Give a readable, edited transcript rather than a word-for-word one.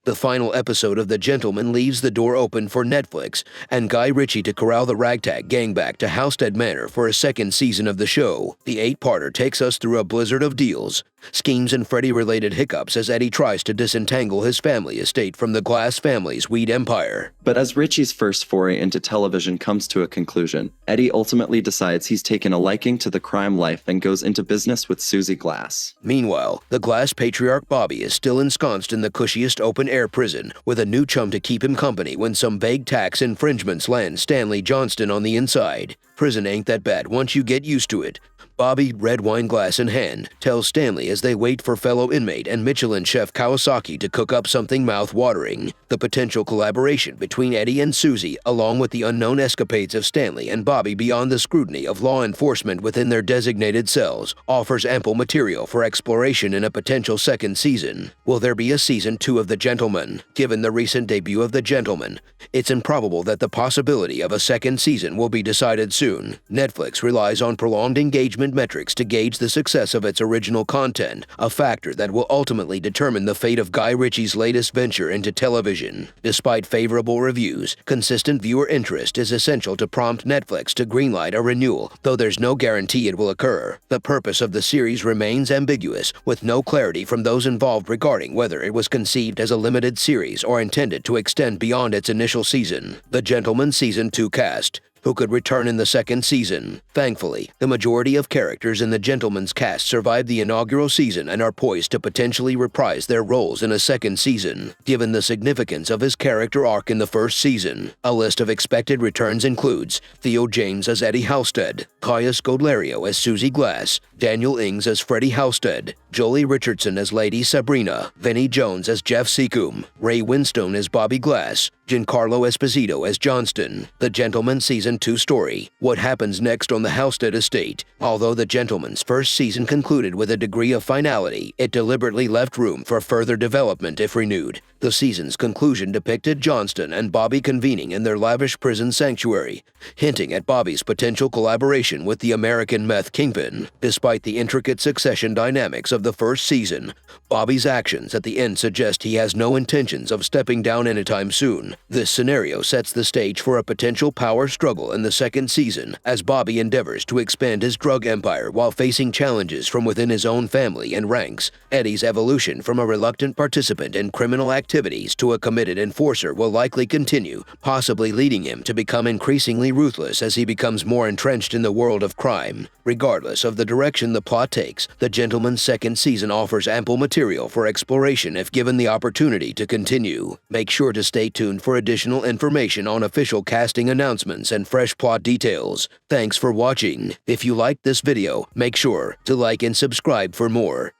The final episode of The Gentleman leaves the door open for Netflix and Guy Ritchie to corral the ragtag gang back to Halstead Manor for a second season of the show. The 8-parter takes us through a blizzard of deals, schemes, and Freddy-related hiccups as Eddie tries to disentangle his family estate from the Glass family's weed empire. But as Richie's first foray into television comes to a conclusion, Eddie ultimately decides he's taken a liking to the crime life and goes into business with Susie Glass. Meanwhile, the Glass patriarch Bobby is still ensconced in the cushiest open-air prison with a new chum to keep him company when some vague tax infringements land Stanley Johnston on the inside. Prison ain't that bad once you get used to it. Bobby, red wine glass in hand, tells Stanley as they wait for fellow inmate and Michelin chef Kawasaki to cook up something mouth-watering. The potential collaboration between Eddie and Susie, along with the unknown escapades of Stanley and Bobby beyond the scrutiny of law enforcement within their designated cells, offers ample material for exploration in a potential second season. Will there be a season 2 of The Gentleman? Given the recent debut of The Gentleman, it's improbable that the possibility of a second season will be decided soon. Netflix relies on prolonged engagement metrics to gauge the success of its original content, a factor that will ultimately determine the fate of Guy Ritchie's latest venture into television. Despite favorable reviews, consistent viewer interest is essential to prompt Netflix to greenlight a renewal, though there's no guarantee it will occur. The purpose of the series remains ambiguous, with no clarity from those involved regarding whether it was conceived as a limited series or intended to extend beyond its initial season. The Gentleman Season 2 cast. Who could return in the second season? Thankfully, the majority of characters in The Gentleman's cast survived the inaugural season and are poised to potentially reprise their roles in a second season, given the significance of his character arc in the first season. A list of expected returns includes Theo James as Eddie Halstead, Caius Godlerio as Susie Glass, Daniel Ings as Freddie Halstead, Jolie Richardson as Lady Sabrina, Vinnie Jones as Jeff Seacombe, Ray Winstone as Bobby Glass, Giancarlo Esposito as Johnston. The Gentleman Season 2 story. What happens next on the Halstead estate? Although The Gentleman's first season concluded with a degree of finality, it deliberately left room for further development if renewed. The season's conclusion depicted Johnston and Bobby convening in their lavish prison sanctuary, hinting at Bobby's potential collaboration with the American meth kingpin. Despite the intricate succession dynamics of the first season, Bobby's actions at the end suggest he has no intentions of stepping down anytime soon. This scenario sets the stage for a potential power struggle in the second season as Bobby endeavors to expand his drug empire while facing challenges from within his own family and ranks. Eddie's evolution from a reluctant participant in criminal activities to a committed enforcer will likely continue, possibly leading him to become increasingly ruthless as he becomes more entrenched in the world of crime. Regardless of the direction the plot takes, The Gentleman's second season offers ample material for exploration if given the opportunity to continue. Make sure to stay tuned for additional information on official casting announcements and fresh plot details. Thanks for watching. If you liked this video, make sure to like and subscribe for more.